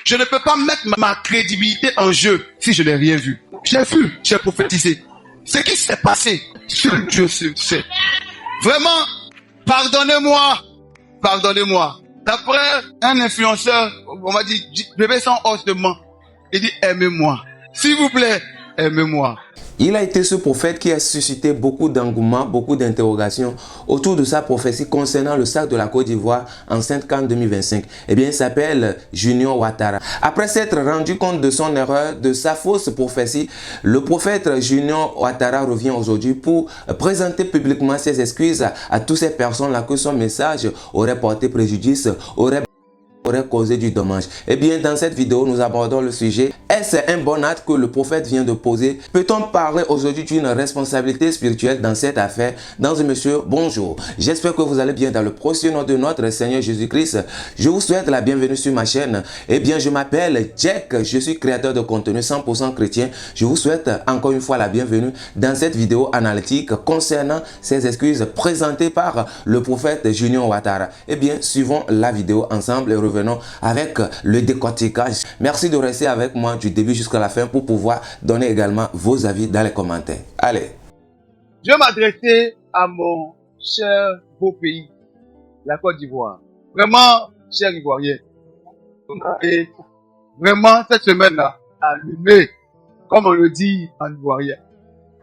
Je ne peux pas mettre ma crédibilité en jeu si je n'ai rien vu. J'ai vu, j'ai prophétisé. Ce qui s'est passé, seul Dieu sait. Vraiment, pardonnez-moi. Pardonnez-moi. D'après un influenceur, on m'a dit, bébé sans os de main. Il dit, aimez-moi. S'il vous plaît, aimez-moi. Il a été ce prophète qui a suscité beaucoup d'engouement, beaucoup d'interrogations autour de sa prophétie concernant le sac de la Côte d'Ivoire en Sainte-Cannes 2025. Eh bien, il s'appelle Junior Ouattara. Après s'être rendu compte de son erreur, de sa fausse prophétie, le prophète Junior Ouattara revient aujourd'hui pour présenter publiquement ses excuses à toutes ces personnes-là que son message aurait porté préjudice, aurait causé du dommage. Eh bien, dans cette vidéo, nous abordons le sujet. Est-ce un bon acte que le prophète vient de poser? Peut-on parler aujourd'hui d'une responsabilité spirituelle dans cette affaire? Dans un monsieur, bonjour. J'espère que vous allez bien dans le précieux nom de notre Seigneur Jésus-Christ. Je vous souhaite la bienvenue sur ma chaîne. Eh bien, je m'appelle Jack. Je suis créateur de contenu 100% chrétien. Je vous souhaite encore une fois la bienvenue dans cette vidéo analytique concernant ces excuses présentées par le prophète Junior Ouattara. Eh bien, suivons la vidéo ensemble et revenons avec le décortiquage. Merci de rester avec moi du début jusqu'à la fin pour pouvoir donner également vos avis dans les commentaires. Allez. Je vais m'adresser à mon cher beau pays, la Côte d'Ivoire. Vraiment, cher Ivoirien. Et vraiment, cette semaine-là, allumé, comme on le dit en Ivoirien.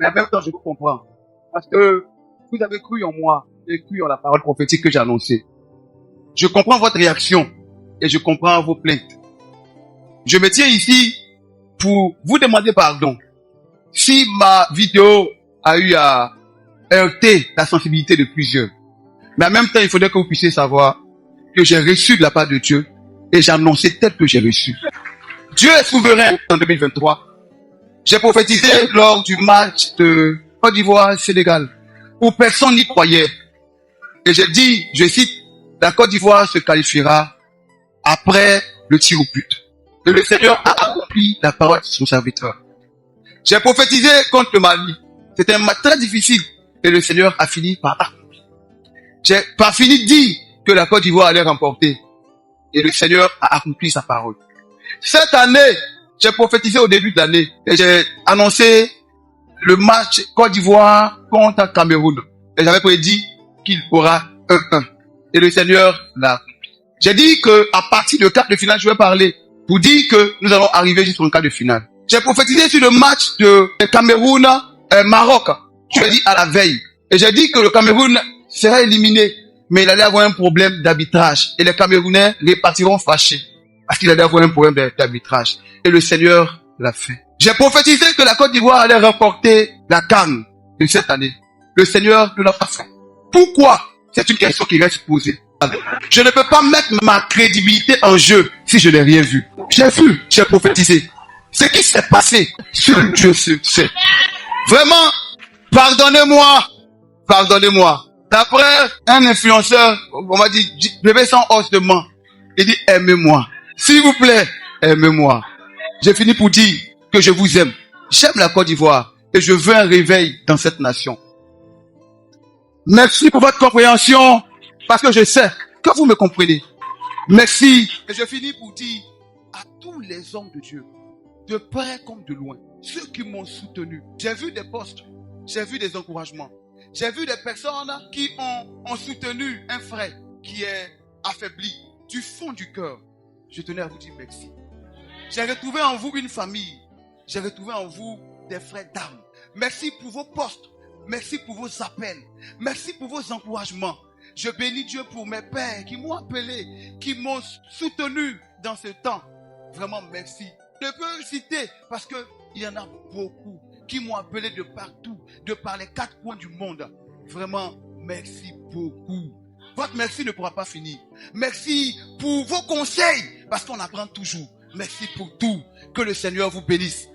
Mais en même temps, je vous comprends. Parce que vous avez cru en moi et cru en la parole prophétique que j'ai annoncée. Je comprends votre réaction. Et je comprends vos plaintes. Je me tiens ici pour vous demander pardon. Si ma vidéo a eu à heurter la sensibilité de plusieurs. Mais en même temps, il faudrait que vous puissiez savoir que j'ai reçu de la part de Dieu et j'ai annoncé tel que j'ai reçu. Dieu est souverain en 2023. J'ai prophétisé lors du match de Côte d'Ivoire-Sénégal où personne n'y croyait. Et j'ai dit, je cite, la Côte d'Ivoire se qualifiera après le tir au but. Et le Seigneur a accompli la parole de son serviteur. J'ai prophétisé contre le Mali. C'était un match très difficile. Et le Seigneur a fini par accomplir. J'ai pas fini de dire que la Côte d'Ivoire allait remporter. Et le Seigneur a accompli sa parole. Cette année, j'ai prophétisé au début de l'année. Et j'ai annoncé le match Côte d'Ivoire contre Cameroun. Et j'avais prédit qu'il aura 1-1. Et le Seigneur l'a accompli. J'ai dit que à partir de quart de finale, je vais parler pour dire que nous allons arriver jusqu'au quart de finale. J'ai prophétisé sur le match de Cameroun-Maroc. Je l'ai dit à la veille. Et j'ai dit que le Cameroun serait éliminé, mais il allait avoir un problème d'arbitrage. Et les Camerounais repartiront fâchés parce qu'il allait avoir un problème d'arbitrage. Et le Seigneur l'a fait. J'ai prophétisé que la Côte d'Ivoire allait remporter la CAN de cette année. Le Seigneur ne l'a pas fait. Pourquoi? C'est une question qui reste posée. Je ne peux pas mettre ma crédibilité en jeu si je n'ai rien vu. J'ai vu, j'ai prophétisé. Ce qui s'est passé, seul Dieu sait. Vraiment, pardonnez-moi. Pardonnez-moi. D'après un influenceur, on m'a dit, bébé sans os de main. Il dit, aimez-moi. S'il vous plaît, aimez-moi. J'ai fini pour dire que je vous aime. J'aime la Côte d'Ivoire et je veux un réveil dans cette nation. Merci pour votre compréhension. Parce que je sais que vous me comprenez. Merci. Et je finis pour dire à tous les hommes de Dieu, de près comme de loin, ceux qui m'ont soutenu. J'ai vu des postes, j'ai vu des encouragements. J'ai vu des personnes qui ont soutenu un frère qui est affaibli du fond du cœur. Je tenais à vous dire merci. J'ai retrouvé en vous une famille. J'ai retrouvé en vous des frères d'âme. Merci pour vos postes. Merci pour vos appels. Merci pour vos encouragements. Je bénis Dieu pour mes pères qui m'ont appelé, qui m'ont soutenu dans ce temps. Vraiment merci. Je peux citer parce que il y en a beaucoup qui m'ont appelé de partout, de par les 4 coins du monde. Vraiment merci beaucoup. Votre merci ne pourra pas finir. Merci pour vos conseils parce qu'on apprend toujours. Merci pour tout. Que le Seigneur vous bénisse.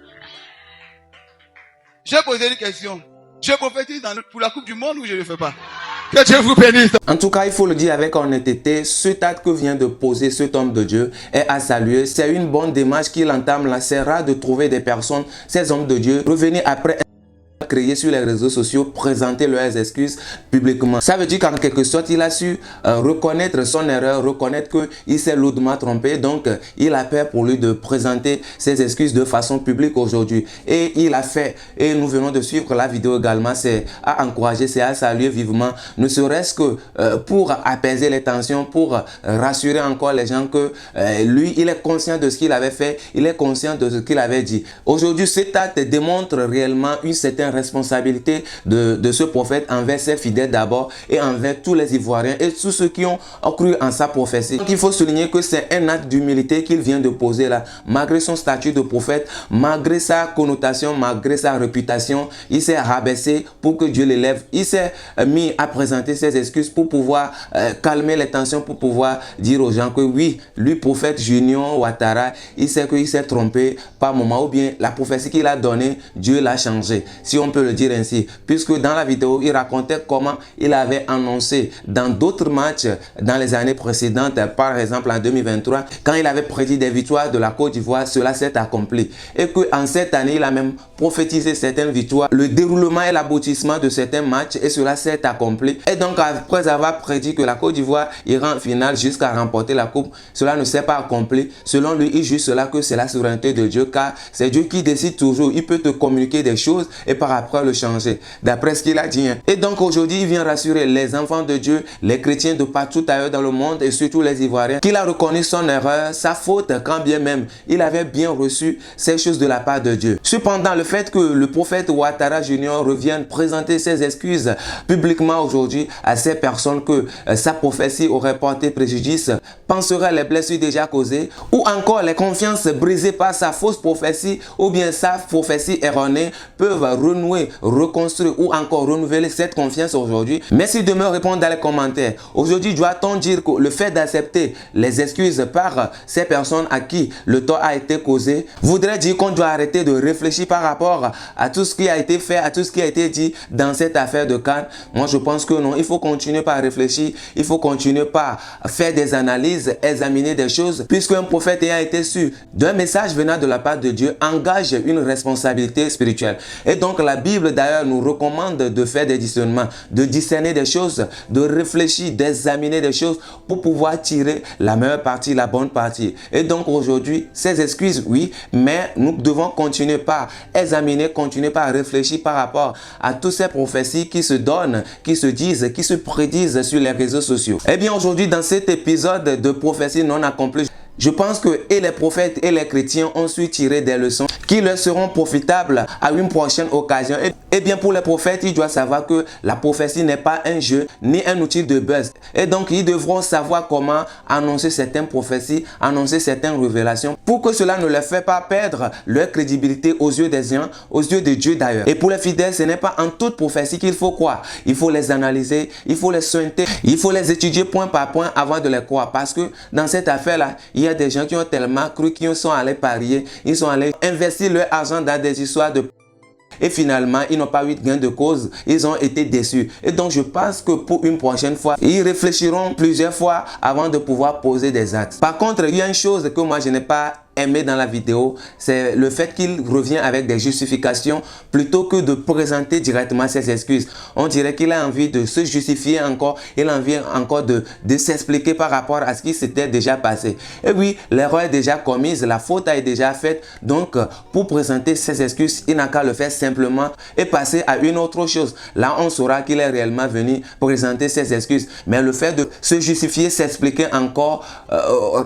J'ai posé une question. Je prophétise pour la Coupe du Monde ou je ne le fais pas? Que Dieu vous bénisse. En tout cas, il faut le dire avec honnêteté, cet acte que vient de poser cet homme de Dieu est à saluer. C'est une bonne démarche qu'il entame là. C'est rare de trouver des personnes, ces hommes de Dieu, revenir après créé sur les réseaux sociaux, présenter leurs excuses publiquement. Ça veut dire qu'en quelque sorte, il a su reconnaître son erreur, reconnaître qu'il s'est lourdement trompé. Donc, il a peur pour lui de présenter ses excuses de façon publique aujourd'hui. Et il a fait, et nous venons de suivre la vidéo également, c'est à encourager, c'est à saluer vivement, ne serait-ce que pour apaiser les tensions, pour rassurer encore les gens que lui, il est conscient de ce qu'il avait fait, il est conscient de ce qu'il avait dit. Aujourd'hui, cet acte démontre réellement une certaine responsabilité de ce prophète envers ses fidèles d'abord et envers tous les Ivoiriens et tous ceux qui ont cru en sa prophétie. Donc, il faut souligner que c'est un acte d'humilité qu'il vient de poser là. Malgré son statut de prophète, malgré sa connotation, malgré sa réputation, il s'est rabaissé pour que Dieu l'élève. Il s'est mis à présenter ses excuses pour pouvoir calmer les tensions, pour pouvoir dire aux gens que oui, lui, prophète Junior Ouattara, il sait qu'il s'est trompé par moment, ou bien la prophétie qu'il a donnée, Dieu l'a changé, si on peut le dire ainsi. Puisque dans la vidéo, il racontait comment il avait annoncé dans d'autres matchs dans les années précédentes, par exemple en 2023, quand il avait prédit des victoires de la Côte d'Ivoire, cela s'est accompli. Et qu'en cette année, il a même prophétisé certaines victoires, le déroulement et l'aboutissement de certains matchs, et cela s'est accompli. Et donc, après avoir prédit que la Côte d'Ivoire ira en finale jusqu'à remporter la coupe, cela ne s'est pas accompli. Selon lui, il juge cela que c'est la souveraineté de Dieu, car c'est Dieu qui décide toujours. Il peut te communiquer des choses et par après le changer, d'après ce qu'il a dit. Et donc aujourd'hui, il vient rassurer les enfants de Dieu, les chrétiens de partout ailleurs dans le monde et surtout les Ivoiriens, qu'il a reconnu son erreur, sa faute, quand bien même il avait bien reçu ces choses de la part de Dieu. Cependant, le fait que le prophète Ouattara Junior revienne présenter ses excuses publiquement aujourd'hui à ces personnes que sa prophétie aurait porté préjudice, penserait les blessures déjà causées, ou encore les confiances brisées par sa fausse prophétie, ou bien sa prophétie erronée, peuvent renouer, reconstruire ou encore renouveler cette confiance aujourd'hui. Merci de me répondre dans les commentaires. Aujourd'hui, doit-on dire que le fait d'accepter les excuses par ces personnes à qui le tort a été causé voudrait dire qu'on doit arrêter de réfléchir par rapport à tout ce qui a été fait, à tout ce qui a été dit dans cette affaire de Cannes? Moi, je pense que non. Il faut continuer par réfléchir, il faut continuer par faire des analyses, examiner des choses, puisqu'un prophète ayant été sûr d'un message venant de la part de Dieu engage une responsabilité spirituelle. Et donc la Bible d'ailleurs nous recommande de faire des discernements, de discerner des choses, de réfléchir, d'examiner des choses pour pouvoir tirer la meilleure partie, la bonne partie. Et donc aujourd'hui, ces excuses, oui, mais nous devons continuer par examiner, continuer par réfléchir par rapport à toutes ces prophéties qui se donnent, qui se disent, qui se prédisent sur les réseaux sociaux. Eh bien aujourd'hui, dans cet épisode de prophétie non accomplie, je pense que et les prophètes et les chrétiens ont su tirer des leçons qui leur seront profitables à une prochaine occasion. Et bien pour les prophètes, ils doivent savoir que la prophétie n'est pas un jeu ni un outil de buzz. Et donc ils devront savoir comment annoncer certaines prophéties, annoncer certaines révélations pour que cela ne leur fait pas perdre leur crédibilité aux yeux des gens, aux yeux de Dieu d'ailleurs. Et pour les fidèles, ce n'est pas en toute prophétie qu'il faut croire. Il faut les analyser, il faut les sointer, il faut les étudier point par point avant de les croire. Parce que dans cette affaire-là, il y a des gens qui ont tellement cru, qui sont allés parier, ils sont allés investir leur argent dans des histoires de... Et finalement, ils n'ont pas eu de gain de cause, ils ont été déçus. Et donc, je pense que pour une prochaine fois, ils réfléchiront plusieurs fois avant de pouvoir poser des actes. Par contre, il y a une chose que moi, je n'ai pas aimé dans la vidéo, c'est le fait qu'il revient avec des justifications plutôt que de présenter directement ses excuses. On dirait qu'il a envie de se justifier encore, il a envie encore de s'expliquer par rapport à ce qui s'était déjà passé. Et oui, l'erreur est déjà commise, la faute est déjà faite, donc pour présenter ses excuses, il n'a qu'à le faire simplement et passer à une autre chose. Là, on saura qu'il est réellement venu présenter ses excuses. Mais le fait de se justifier, s'expliquer encore,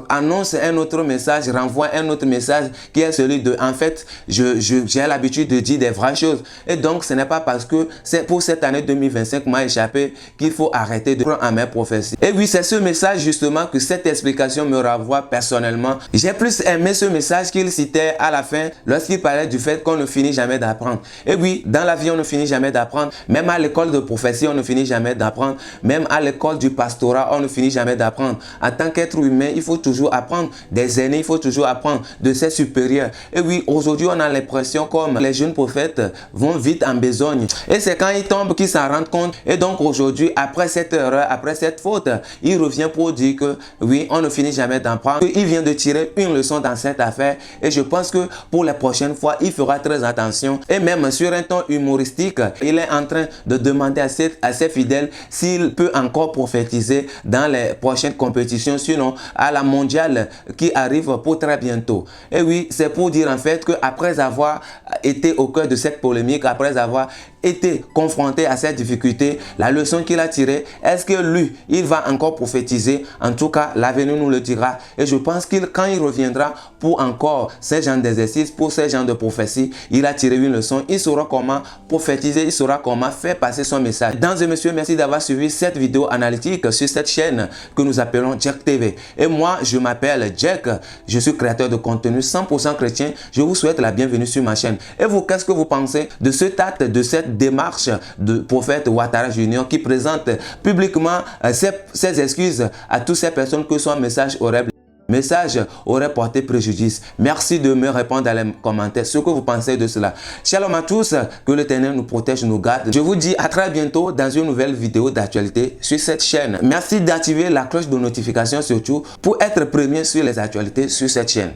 annonce un autre message, renvoie un autre message qui est celui de en fait j'ai l'habitude de dire des vraies choses, et donc ce n'est pas parce que c'est pour cette année 2025 m'a échappé qu'il faut arrêter de prendre à mes prophéties. Et oui, c'est ce message justement que cette explication me renvoie personnellement. J'ai plus aimé ce message qu'il citait à la fin lorsqu'il parlait du fait qu'on ne finit jamais d'apprendre. Et oui, dans la vie on ne finit jamais d'apprendre, même à l'école de prophétie on ne finit jamais d'apprendre, même à l'école du pastorat on ne finit jamais d'apprendre. En tant qu'être humain, il faut toujours apprendre des aînés, il faut toujours apprendre apprend de ses supérieurs. Et oui, aujourd'hui, on a l'impression comme les jeunes prophètes vont vite en besogne. Et c'est quand ils tombent qu'ils s'en rendent compte. Et donc aujourd'hui, après cette erreur, après cette faute, il revient pour dire que oui, on ne finit jamais d'apprendre. Il vient de tirer une leçon dans cette affaire. Et je pense que pour les prochaines fois, il fera très attention. Et même sur un ton humoristique, il est en train de demander à ses fidèles s'il peut encore prophétiser dans les prochaines compétitions, sinon à la mondiale qui arrive pour très bientôt. Et oui, c'est pour dire en fait qu'après avoir été au cœur de cette polémique, après avoir été confronté à cette difficulté, la leçon qu'il a tirée, est-ce que lui, il va encore prophétiser? En tout cas, l'avenir nous le dira. Et je pense qu'il, quand il reviendra pour encore ces genres d'exercices, pour ces genres de prophéties, il a tiré une leçon. Il saura comment prophétiser, il saura comment faire passer son message. Mesdames et messieurs, merci d'avoir suivi cette vidéo analytique sur cette chaîne que nous appelons Jack TV. Et moi, je m'appelle Jack, je suis créateur de contenu 100% chrétien. Je vous souhaite la bienvenue sur ma chaîne. Et vous, qu'est-ce que vous pensez de cet acte, de cette démarche de prophète Ouattara Junior qui présente publiquement ses excuses à toutes ces personnes que son message aurait porté préjudice? Merci de me répondre dans les commentaires ce que vous pensez de cela. Shalom à tous, que l'Éternel nous protège, nous garde. Je vous dis à très bientôt dans une nouvelle vidéo d'actualité sur cette chaîne. Merci d'activer la cloche de notification surtout pour être premier sur les actualités sur cette chaîne.